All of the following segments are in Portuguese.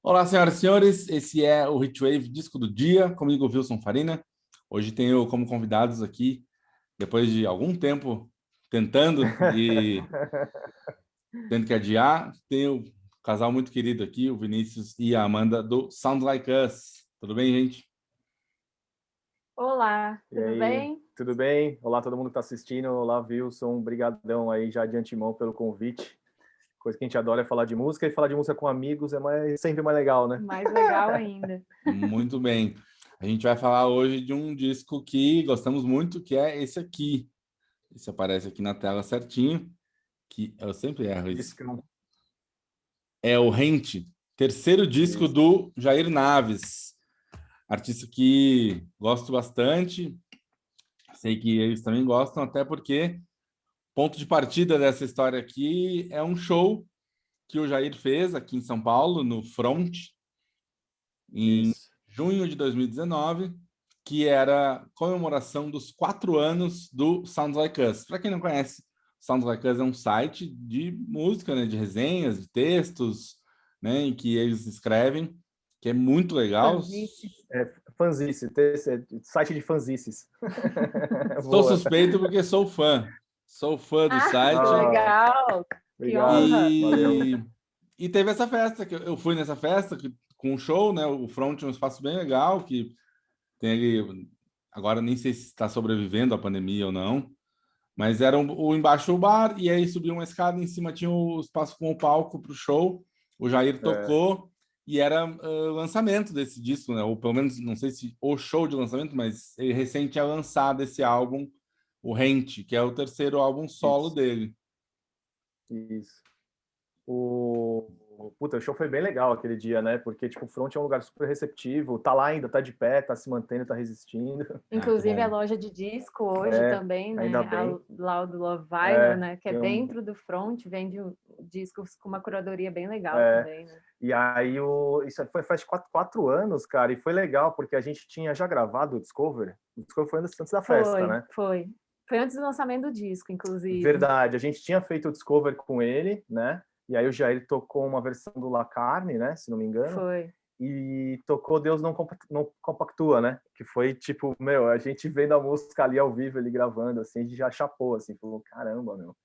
Olá, senhoras e senhores, esse é o Hitwave Disco do Dia, comigo, Wilson Farina. Hoje tenho como convidados aqui, depois de algum tempo tentando e tendo que adiar, tenho um casal muito querido aqui, o Vinícius e a Amanda, do Sound Like Us. Tudo bem, gente? Olá, E tudo aí, bem? tudo bem? Olá, todo mundo que está assistindo. Olá, Wilson. Obrigadão aí já de antemão pelo convite. Coisa que a gente adora é falar de música e falar de música com amigos sempre mais legal, né? Mais legal ainda. Muito bem. A gente vai falar hoje de um disco que gostamos muito, que é esse aqui. Esse aparece aqui na tela certinho, que eu sempre erro isso. Discão. É o Rente, terceiro disco Isso. do Jair Naves, artista que gosto bastante, sei que eles também gostam, até porque ponto de partida dessa história aqui é um show que o Jair fez aqui em São Paulo, no Front, em Isso. junho de 2019, que era comemoração dos 4 anos do Sounds Like Us. Para quem não conhece, Sounds Like Us é um site de música, né, de resenhas, de textos, né, em que eles escrevem, que é muito legal. Fanzice. Fanzice, site de fanzices. Sou Boa. suspeito porque sou fã do Ah, que site Ah, legal! Que obrigado. honra! Valeu. e, e teve essa festa, que eu fui nessa festa com um show, né, o Front é um espaço bem legal, que tem ali, agora nem sei se está sobrevivendo à pandemia ou não, mas era o embaixo o bar, e aí subia uma escada, em cima tinha o espaço com o palco para o show, o Jair É, tocou, e era lançamento desse disco, né? Ou pelo menos, não sei se o show de lançamento, mas ele recém tinha lançado esse álbum, o Rente, que é o terceiro álbum solo isso, dele. isso. Puta, o show foi bem legal aquele dia, né? Porque, tipo, o Front é um lugar super receptivo, tá lá ainda, tá de pé, tá se mantendo, tá resistindo. Ah, que Inclusive a bom. loja de disco hoje É, também, ainda né? A bem. Loud Love Vinyl, É, né? Que é tem um, dentro do Front, vende discos com uma curadoria bem legal é, também, né? e aí, isso foi faz 4 anos, cara, e foi legal, porque a gente tinha já gravado o Discover foi antes da festa, Foi, né? foi. Foi antes do lançamento do disco, inclusive. Verdade, a gente tinha feito o Discover com ele, né? E aí o Jair tocou uma versão do La Carne, né? Se não me engano. Foi. E tocou Deus não Compactua, né? Que foi tipo, meu, a gente vendo a música ali ao vivo, ele gravando, assim, a gente já chapou, assim, falou, caramba, meu.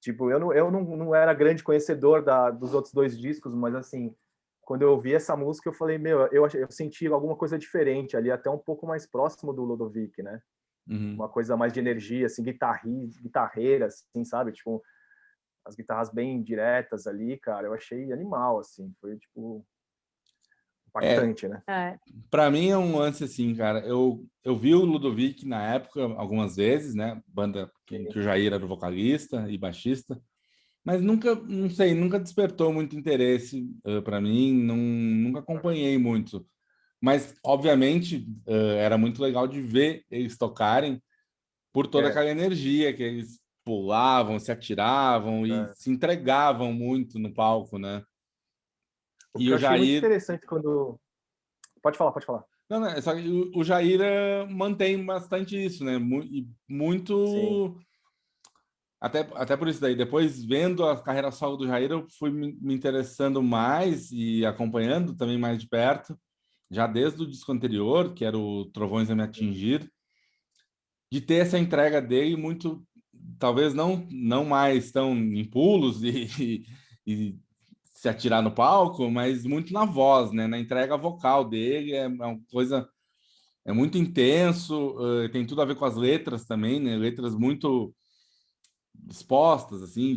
Tipo, eu não era grande conhecedor dos outros dois discos, mas assim, quando eu ouvi essa música, eu falei, meu, eu senti alguma coisa diferente ali, até um pouco mais próximo do Ludovic, né? Uhum. Uma coisa mais de energia, assim, guitarreira, assim, sabe? Tipo, as guitarras bem diretas ali, cara, eu achei animal, assim, foi, tipo, É, impactante, né? É. para mim é um lance assim, cara. Eu vi o Ludovic na época algumas vezes, né? Banda que o Jair era o vocalista e baixista, mas nunca, não sei, nunca despertou muito interesse para mim, nunca acompanhei muito. Mas, obviamente, era muito legal de ver eles tocarem por toda É, aquela energia que eles pulavam, se atiravam e é. se entregavam muito no palco, né? O E que eu o achei muito Jair. interessante quando... Pode falar, pode falar. Não, não, só que o Jair mantém bastante isso, né? E Sim, muito. Até por isso daí, depois vendo a carreira solo do Jair, eu fui me interessando mais e acompanhando também mais de perto, já desde o disco anterior, que era o Trovões a Me Atingir, de ter essa entrega dele muito, talvez não mais tão em pulos e se atirar no palco, mas muito na voz, né? Na entrega vocal dele, é uma coisa, é muito intenso, tem tudo a ver com as letras também, né? Letras muito expostas, assim,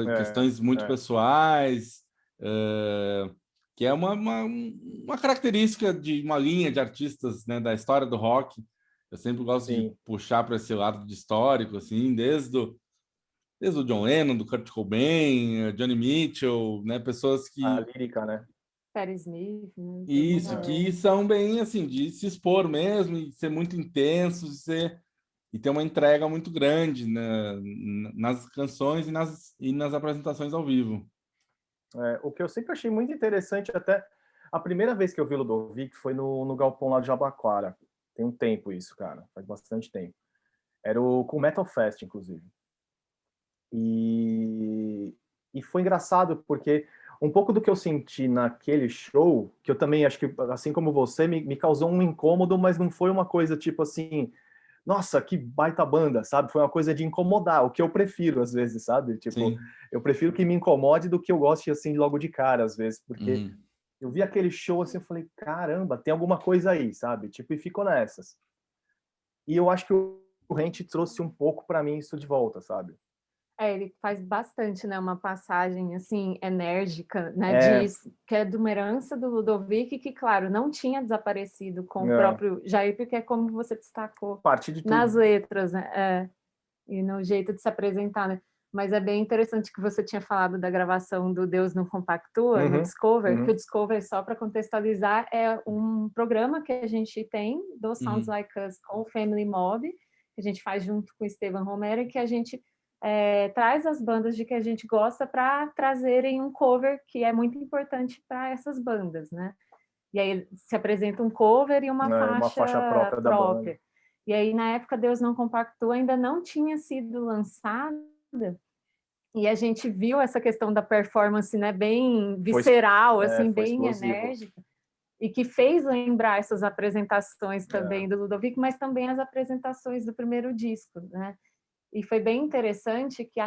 é, questões muito é, pessoais, eh, que é uma característica de uma linha de artistas, né, da história do rock. Eu sempre gosto de sim, puxar para esse lado de histórico, assim, desde o John Lennon, do Kurt Cobain, Johnny Mitchell, né, pessoas a que lírica, né? Perry Smith, né? Todo mundo isso, É. que também. são bem assim, de se expor mesmo, e ser muito intenso, e ter uma entrega muito grande, né, nas canções e nas apresentações ao vivo. O que eu sempre achei muito interessante, até a primeira vez que eu vi o Ludovic foi no Galpão lá de Jabaquara. Tem um tempo isso, cara, faz bastante tempo. Era com o Metal Fest, inclusive. E, e foi engraçado porque um pouco do que eu senti naquele show, que eu também acho que, assim como você, me causou um incômodo, mas não foi uma coisa tipo assim, nossa, que baita banda, sabe? Foi uma coisa de incomodar, o que eu prefiro às vezes, sabe? Tipo, Sim. eu prefiro que me incomode do que eu goste assim logo de cara às vezes, porque Uhum. eu vi aquele show assim, eu falei, caramba, tem alguma coisa aí, sabe? Tipo, e ficou nessas. E eu acho que o Rente trouxe um pouco para mim isso de volta, sabe? Ele faz bastante, né, uma passagem, assim, enérgica, né, É, que é de uma herança do Ludovic, que, claro, não tinha desaparecido com o é, próprio Jair, porque é como você destacou parte de nas tudo. letras, né, e no jeito de se apresentar, né? Mas é bem interessante que você tinha falado da gravação do Deus Não Compactua, no Uhum, Discover, que o uhum, Discover, só para contextualizar, é um programa que a gente tem do Sounds Uhum. Like Us com o Family Mob, que a gente faz junto com o Esteban Romero, e que a gente traz as bandas de que a gente gosta para trazerem um cover que é muito importante para essas bandas, né? E aí se apresenta um cover e uma uma faixa faixa própria da banda. própria. E aí, na época, Deus Não Compactua ainda não tinha sido lançada, e a gente viu essa questão da performance, né, bem Foi, visceral, assim, foi bem explosivo. enérgica, e que fez lembrar essas apresentações É, também do Ludovico, mas também as apresentações do primeiro disco, né? E foi bem interessante que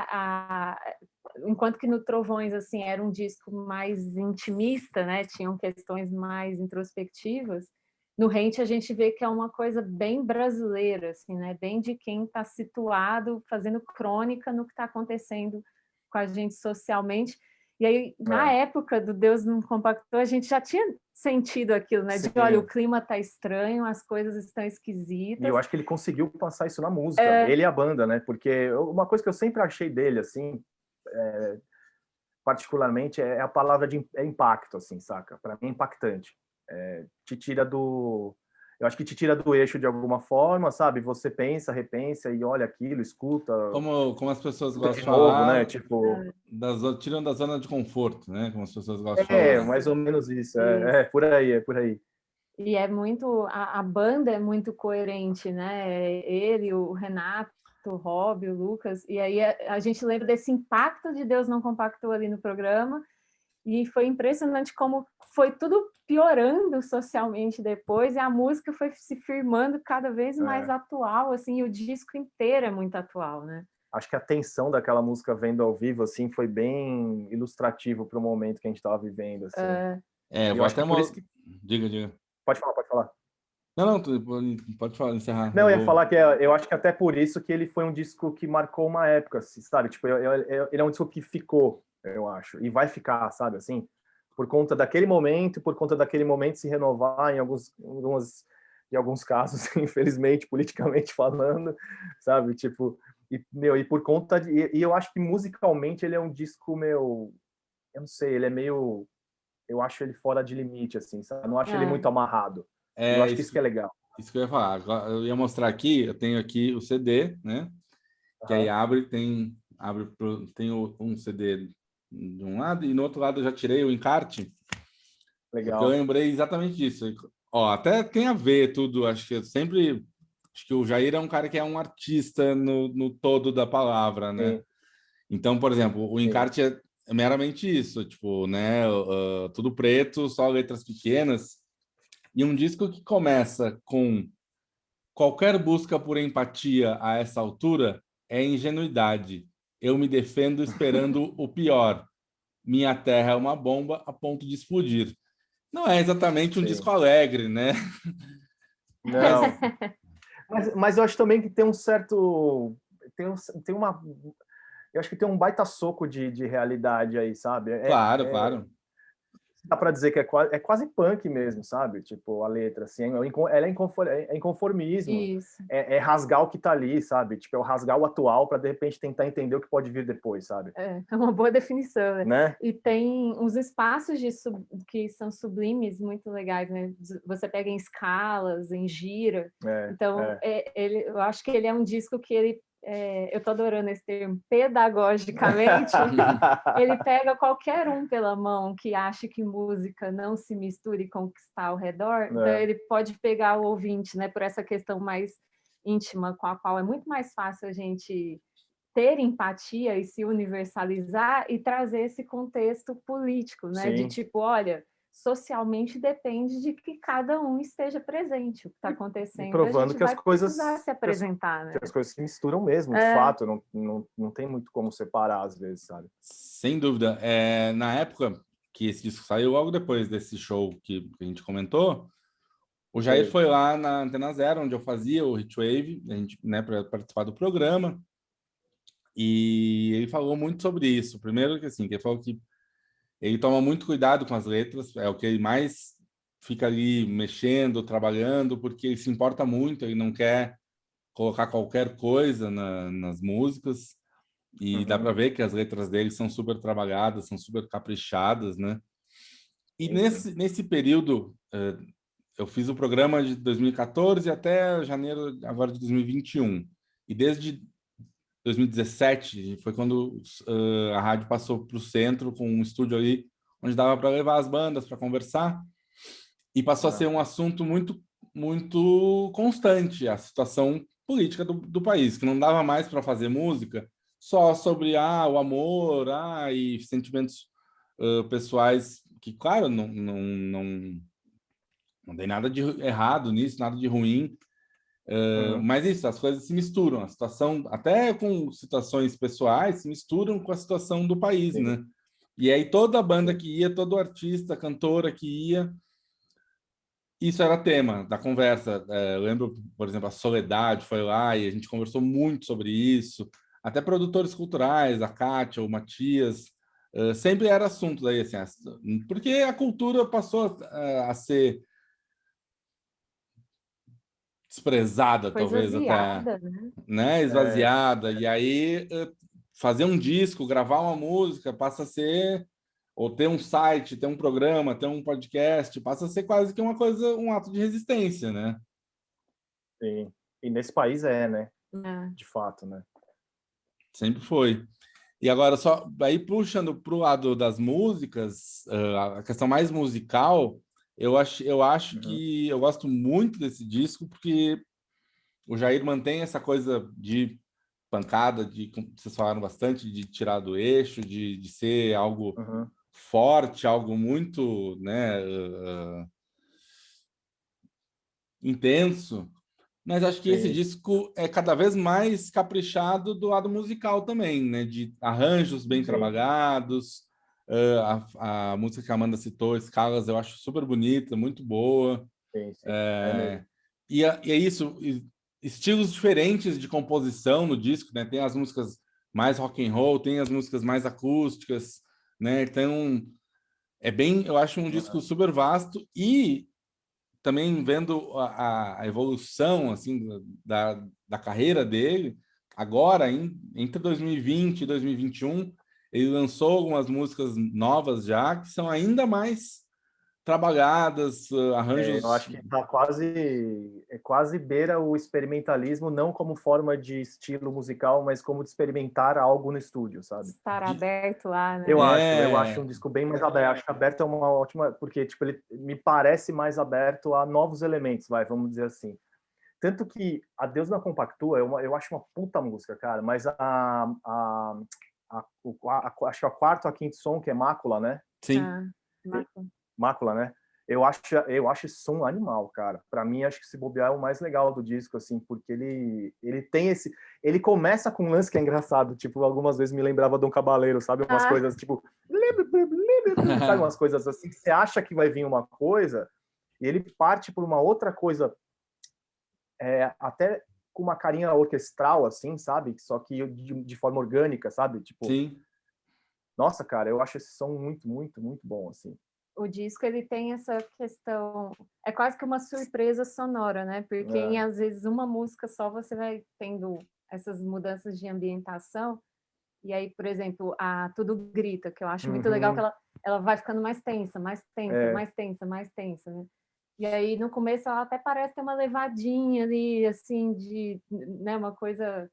enquanto que no Trovões assim era um disco mais intimista, né? Tinham questões mais introspectivas. No Rente a gente vê que é uma coisa bem brasileira, assim, né? Bem de quem está situado, fazendo crônica no que está acontecendo com a gente socialmente. E aí, na é. época do Deus Não Compactou, a gente já tinha sentido aquilo, né? De olha, o Sim. clima está estranho, as coisas estão E eu esquisitas. acho que ele conseguiu passar isso na música, ele e a banda, né? Porque uma coisa que eu sempre achei dele, assim, particularmente, é a palavra de impacto, assim, saca? Para mim é impactante. Te tira do. Eu acho que te tira do eixo de alguma forma, sabe? Você pensa, repensa e olha aquilo, escuta, Como as pessoas escuta gostam de de novo, né? falar, Tipo, tiram da zona de conforto, né? Como as pessoas gostam de falar. mais ou menos isso. Isso. É por aí, é por aí. E é muito, a banda é muito coerente, né? Ele, o Renato, o Rob, o Lucas, e aí a gente lembra desse impacto de Deus Não Compactou ali no programa, e foi impressionante como foi tudo piorando socialmente depois, e a música foi se firmando cada vez mais É. atual, assim, e o disco inteiro é muito atual, né? Acho que a tensão daquela música vendo ao vivo, assim, foi bem ilustrativo para o momento que a gente estava vivendo, assim. É, eu E eu vou acho até... que por isso que... Diga, diga. Pode falar, pode falar. Não, não, pode falar, encerrar. Eu Não, eu ia vou... falar que eu acho que até por isso que ele foi um disco que marcou uma época, assim, sabe? Tipo, ele é um disco que ficou, eu acho, e vai ficar, sabe, assim, por conta daquele momento, por conta daquele momento se renovar em alguns casos, infelizmente, politicamente falando, sabe? Tipo, e por conta de... E eu acho que musicalmente ele é um disco, eu não sei, ele é meio... Eu acho ele fora de limite, assim, sabe? Eu não acho ele É, muito amarrado. E eu É acho que isso isso, que é legal. isso que eu ia falar. Agora, eu ia mostrar aqui, eu tenho aqui o CD, né? Que aí Aham. abre, tem um CD de um lado e no outro lado eu já tirei o encarte, porque eu Legal. lembrei exatamente disso. Ó, até tem a ver tudo, acho que eu sempre... Acho que o Jair é um cara que é um artista no todo da palavra, né? Sim, Então, por exemplo, o sim. encarte é meramente isso, tipo, né? Tudo preto, só letras pequenas. E um disco que começa com qualquer busca por empatia a essa altura é ingenuidade. Eu me defendo esperando o pior. Minha terra é uma bomba a ponto de explodir. Não é exatamente um disco Sim. alegre, né? Mas Não. Mas eu acho também que tem um certo. Tem uma. Eu acho que tem um baita soco de realidade aí, sabe? claro, claro. Dá para dizer que é quase punk mesmo, sabe? Tipo, a letra, assim, ela é inconformismo, isso. é rasgar o que tá ali, sabe? Tipo, é o rasgar o atual para de repente tentar entender o que pode vir depois, sabe? É uma boa definição, né? Né? E tem uns espaços que são sublimes muito legais, né? Você pega em escalas, em gira. É, Então, é. eu acho que ele é um disco que eu tô adorando esse termo, pedagogicamente, ele pega qualquer um pela mão que acha que música não se mistura e conquistar ao redor. Então, É, ele pode pegar o ouvinte, né? Por essa questão mais íntima, com a qual é muito mais fácil a gente ter empatia e se universalizar e trazer esse contexto político, né? Sim. De tipo, olha, socialmente depende de que cada um esteja presente. O que está E acontecendo, a provando gente que as vai coisas precisar se apresentar, né? que as coisas se misturam mesmo, de fato, não tem muito como separar às vezes, sabe? Sem dúvida. Na época que esse disco saiu, logo depois desse show que a gente comentou, o Jair Sei. foi lá na Antena Zero, onde eu fazia o Hitwave, a gente, né, para participar do programa, e ele falou muito sobre isso. Primeiro que assim, que ele falou que ele toma muito cuidado com as letras, é o que ele mais fica ali mexendo, trabalhando, porque ele se importa muito, ele não quer colocar qualquer coisa nas músicas, e dá para Uhum. ver que as letras dele são super trabalhadas, são super caprichadas, né? E Sim, sim. nesse período, eu fiz o programa de 2014 até janeiro agora de 2021. E desde 2017 foi quando a rádio passou para o centro com um estúdio ali onde dava para levar as bandas para conversar e passou a Ah, ser um tá. assunto muito constante, a situação política do país, que não dava mais para fazer música só sobre o amor, e sentimentos pessoais que, claro, não tem nada de errado nisso, nada de ruim, Uhum. mas isso, as coisas se misturam, a situação, até com situações pessoais, se misturam com a situação do país, Sim, né? E aí toda banda sim. que ia, todo artista, cantora que ia, isso era tema da conversa. Eu lembro, por exemplo, a Soledade foi lá e a gente conversou muito sobre isso. Até produtores culturais, a Kátia, o Matias, sempre era assunto daí, assim, porque a cultura passou a ser desprezada, Foi talvez até, esvaziada, né? né, É, esvaziada. E aí fazer um disco, gravar uma música, passa a ser, ou ter um site, ter um programa, ter um podcast, passa a ser quase que uma coisa, um ato de resistência, né? sim. E nesse país é, né? É. De fato, né? Sempre foi. E agora, só aí puxando para o lado das músicas, a questão mais musical, eu acho Uhum. que eu gosto muito desse disco, porque o Jair mantém essa coisa de pancada, como vocês falaram bastante, de tirar do eixo, de ser algo Uhum. forte, algo muito, né, intenso. Mas acho que esse Sim, disco é cada vez mais caprichado do lado musical também, né? De arranjos bem sim, trabalhados. A música que a Amanda citou, Escalas, eu acho super bonita, muito boa. sim, sim. É É, mesmo. e é isso, estilos diferentes de composição no disco, né? Tem as músicas mais rock and roll, tem as músicas mais acústicas, né? Então, eu acho um disco Uhum. super vasto e também vendo a evolução assim da carreira dele, agora entre 2020 e 2021, ele lançou algumas músicas novas já que são ainda mais trabalhadas, É, eu arranjos. acho que quase beira o experimentalismo, não como forma de estilo musical, mas como de experimentar algo no estúdio, sabe? Estar de, aberto lá, né? Eu acho um é, disco bem mais aberto. Acho que aberto é uma ótima, porque tipo, ele me parece mais aberto a novos elementos, vamos dizer assim. Tanto que a Deus não compactua, eu acho uma puta música, cara, mas acho que é o quarto a quinto som, que é Mácula, né? sim, Ah, Marco. Mácula, né? Eu acho esse som animal, cara. Para mim, acho que se bobear é o mais legal do disco, assim, porque ele tem esse. Ele começa com um lance que é engraçado, tipo, algumas vezes me lembrava Dom Cabaleiro, sabe? Umas Ah, coisas tipo. Sabe, umas coisas assim, que você acha que vai vir uma coisa, e ele parte por uma outra coisa, até com uma carinha orquestral, assim, sabe? Só que de forma orgânica, sabe? Tipo, sim, nossa, cara, eu acho esse som muito, muito, muito bom, assim. o disco ele tem essa questão, é quase que uma surpresa sonora, né? Porque em É. às vezes uma música só você vai tendo essas mudanças de ambientação. E aí, por exemplo, a Tudo Grita, que eu acho muito legal que Uhum. ela vai ficando mais tensa, mais tensa, É, mais tensa, mais tensa, né? E aí, no começo, ela até parece ter uma levadinha ali, assim, né, uma coisa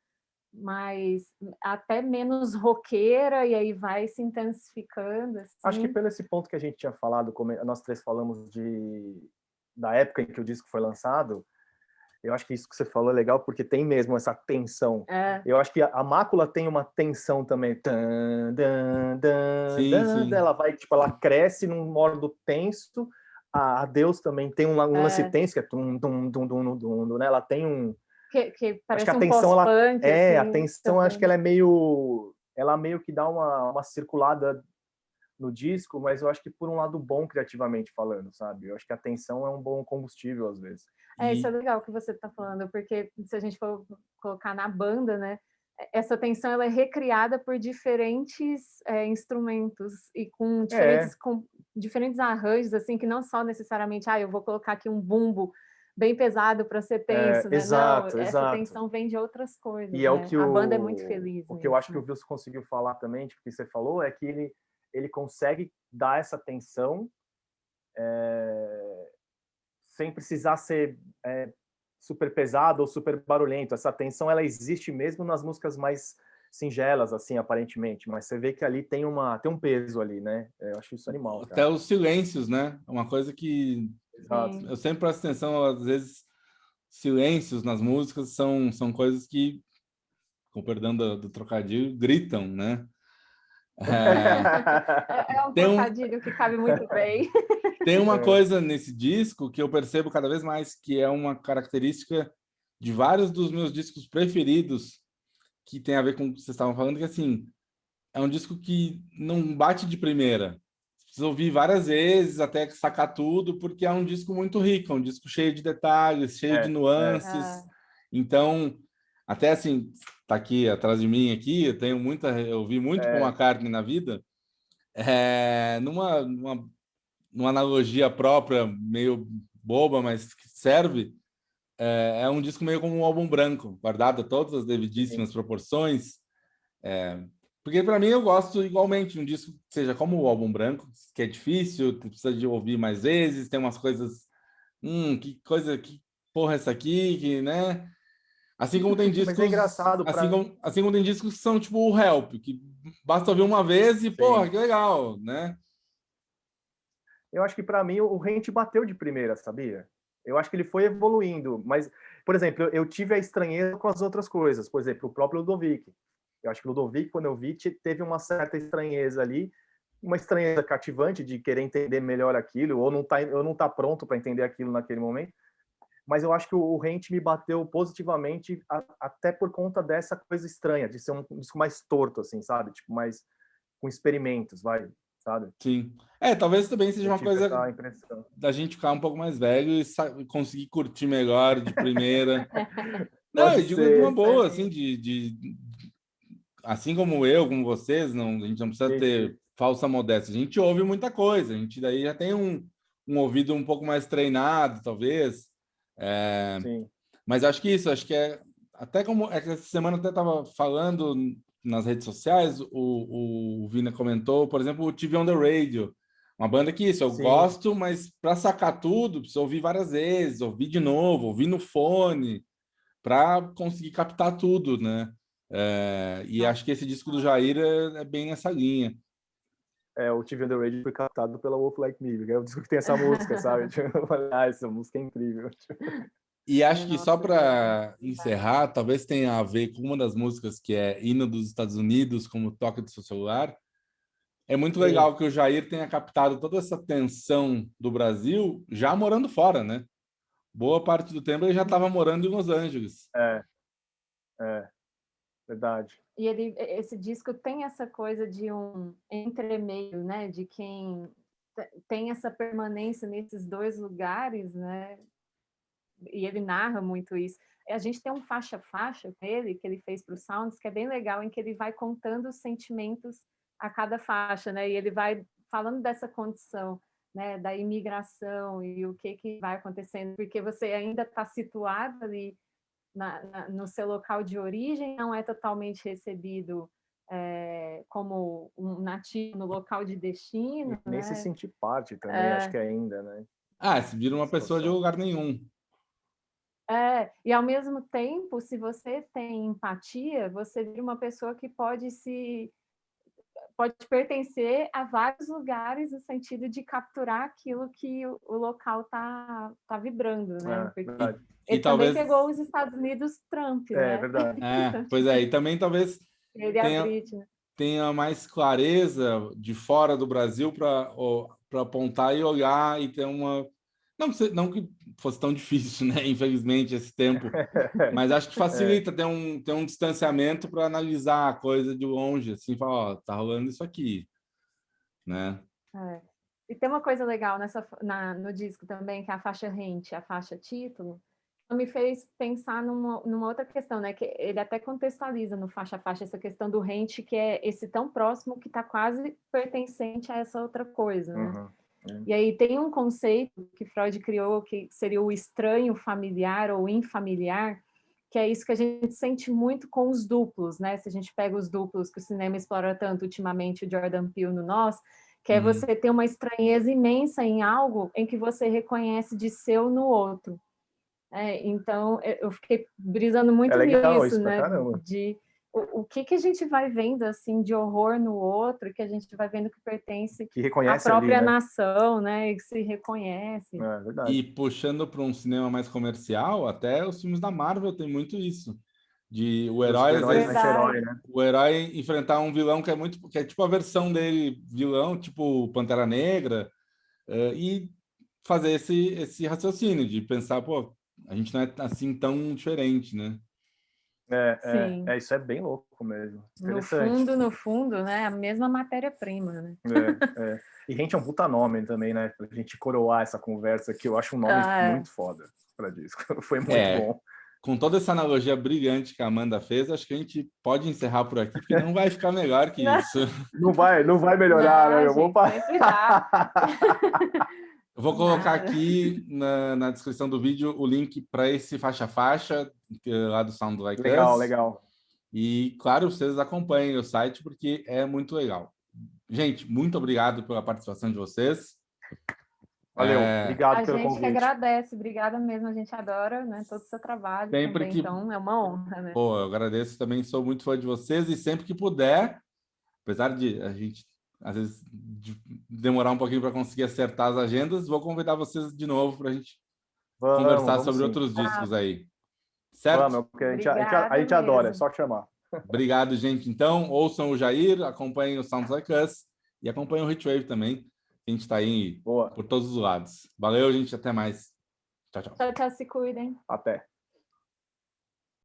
mais, até menos roqueira, e aí vai se intensificando, acho que assim. pelo esse ponto que a gente tinha falado, como nós três falamos da época em que o disco foi lançado, Eu acho que isso que você falou é legal, porque tem mesmo essa tensão. Eu acho que a Mácula tem uma tensão também. Tan, dan, dan, Sim, dan, sim. ela vai, tipo, ela cresce num modo tenso. A Deus também tem um lance tenso, que é tum, tum, tum, tum, tum, tum, né? Ela tem um... Que Acho que parece a um tensão, pós-punk, assim, a tensão, acho que ela é meio... Ela meio que dá uma circulada no disco, mas eu acho que por um lado bom criativamente falando, sabe? Eu acho que a tensão é um bom combustível às vezes. Isso é legal que você está falando, porque se a gente for colocar na banda, né, essa tensão ela é recriada por diferentes instrumentos e com diferentes arranjos, assim, que não só necessariamente, eu vou colocar aqui um bumbo bem pesado para ser tenso, né? Exato, não, essa exato. tensão vem de outras coisas, e é né? o que A banda é muito feliz o nisso, que eu acho que né? o Wilson conseguiu falar também, tipo, que você falou, é que ele consegue dar essa tensão sem precisar ser super pesado ou super barulhento. Essa tensão ela existe mesmo nas músicas mais singelas, assim, aparentemente, mas você vê que ali tem um peso ali, né? Eu acho isso animal, Até cara. os silêncios, né? É uma coisa que Exato. eu sempre presto atenção, às vezes silêncios nas músicas são coisas que, com perdão do trocadilho, gritam, né? É um Tem, um, trocadilho que cabe muito bem. tem uma coisa nesse disco que eu percebo cada vez mais, que é uma característica de vários dos meus discos preferidos, que tem a ver com o que vocês estavam falando, que assim, é um disco que não bate de primeira. Precisa ouvir várias vezes até sacar tudo, porque é um disco muito rico, é um disco cheio de detalhes, cheio de nuances. Então, até assim, tá aqui atrás de mim aqui, eu vi muito Paul McCartney na vida, numa analogia própria, meio boba, mas que serve, é um disco meio como um álbum branco, guardado todas as devidíssimas proporções, porque para mim eu gosto igualmente de um disco que seja como o álbum branco, que é difícil, precisa de ouvir mais vezes, tem umas coisas, que porra é essa aqui, que, né? Assim como tem Mas é discos, engraçado para... assim como tem discos que são tipo o Help, que basta ouvir uma vez e, porra, que legal, né? Eu acho que para mim o Rente bateu de primeira, sabia? Eu acho que ele foi evoluindo, mas, por exemplo, eu tive a estranheza com as outras coisas. Por exemplo, o próprio Ludovic. Eu acho que o Ludovic, quando eu vi, teve uma certa estranheza ali, uma estranheza cativante de querer entender melhor aquilo, ou não tá pronto para entender aquilo naquele momento. Mas eu acho que o Rente me bateu positivamente até por conta dessa coisa estranha, de ser um disco mais torto, assim, sabe? Tipo, mais com experimentos, sabe? Sim. Talvez também seja Eu uma tive coisa essa impressão. da gente ficar um pouco mais velho e conseguir curtir melhor de primeira. Não, Pode eu digo de uma ser. boa, assim, assim como eu, como vocês, não, a gente não precisa Sim, sim. ter falsa modéstia. A gente ouve muita coisa, a gente daí já tem um ouvido um pouco mais treinado, talvez. Sim. Mas acho que isso, acho que até como é que essa semana eu até estava falando nas redes sociais, o Vina comentou, por exemplo, o TV on the Radio, uma banda que isso, eu Sim. gosto, mas para sacar tudo, preciso ouvir várias vezes, ouvir de novo, ouvir no fone, para conseguir captar tudo, né? E acho que esse disco do Jair é bem nessa linha. O TV on the Radio foi captado pela Wolf Like Me, que é o disco que tem essa música, sabe? Tipo, eu falei, essa música é incrível. E acho que só Nossa, para encerrar, talvez tenha a ver com uma das músicas que é Hino dos Estados Unidos, como Toque do Seu Celular. É muito Sim. legal que o Jair tenha captado toda essa tensão do Brasil já morando fora, né? Boa parte do tempo ele já estava morando em Los Angeles. É, verdade. E esse disco tem essa coisa de um entremeio, né? De quem tem essa permanência nesses dois lugares, né? E ele narra muito isso. A gente tem um faixa-faixa com ele, que ele fez para o Sounds, que é bem legal, em que ele vai contando os sentimentos a cada faixa, né? E ele vai falando dessa condição, né? Da imigração e o que vai acontecendo, porque você ainda está situado ali no seu local de origem, não é totalmente recebido como um nativo no local de destino, E nem se né? sentir parte também, acho que ainda, né? Se vira uma pessoa de Situação. lugar nenhum. E ao mesmo tempo, se você tem empatia, você vira uma pessoa que pode se pode pertencer a vários lugares no sentido de capturar aquilo que o local tá vibrando, né? Porque ele também pegou os Estados Unidos Trump, né? É verdade. Pois é, e também talvez Ele e a Britney. tenha mais clareza de fora do Brasil para apontar e olhar e ter uma... Não que fosse tão difícil, né? Infelizmente, esse tempo. Mas acho que facilita ter um distanciamento para analisar a coisa de longe, assim, falar, ó, tá rolando isso aqui, né? E tem uma coisa legal no disco também, que é a faixa rente, a faixa título, me fez pensar numa outra questão, né? Que ele até contextualiza no faixa a faixa essa questão do rente, que é esse tão próximo que está quase pertencente a essa outra coisa, né? E aí tem um conceito que Freud criou, que seria o estranho familiar ou infamiliar, que é isso que a gente sente muito com os duplos, né? Se a gente pega os duplos que o cinema explora tanto ultimamente, o Jordan Peele no Nós, que é você ter uma estranheza imensa em algo em que você reconhece de seu no outro. Então, eu fiquei brisando muito nisso, né? De o que a gente vai vendo assim de horror no outro, que a gente vai vendo que pertence que reconhece à própria ali, né? nação, né? E que se reconhece. É verdade. E puxando para um cinema mais comercial, até os filmes da Marvel tem muito isso. De o herói, às vezes, anti-herói, né? o herói enfrentar um vilão que é tipo a versão dele, vilão, tipo Pantera Negra, e fazer esse raciocínio de pensar, pô, a gente não é assim tão diferente, né? Isso é bem louco mesmo. No fundo, né? A mesma matéria-prima, né? E Rente é um puta nome também, né? Pra gente coroar essa conversa, que eu acho um nome muito foda pra disco. Foi muito bom. Com toda essa analogia brilhante que a Amanda fez, acho que a gente pode encerrar por aqui, porque não vai ficar melhor que isso. Não vai melhorar, né? Eu vou Eu vou colocar aqui na descrição do vídeo o link para esse faixa-faixa lá do Sound Like Us. Legal. E, claro, vocês acompanhem o site, porque é muito legal. Gente, muito obrigado pela participação de vocês. Valeu, obrigado pelo convite. A gente que agradece, obrigada mesmo, a gente adora, né, todo o seu trabalho também, então é uma honra, né? Pô, eu agradeço também, sou muito fã de vocês e sempre que puder, apesar de a gente, às vezes, demorar um pouquinho para conseguir acertar as agendas, vou convidar vocês de novo para a gente conversar sobre outros discos aí. Certo? Vamos, porque a gente adora, é só chamar. Obrigado, gente. Então, ouçam o Jair, acompanhem o Sounds Like Us e acompanhem o Hitwave também. A gente está aí por todos os lados. Valeu, gente. Até mais. Tchau, tchau. Tchau, se cuidem. Até.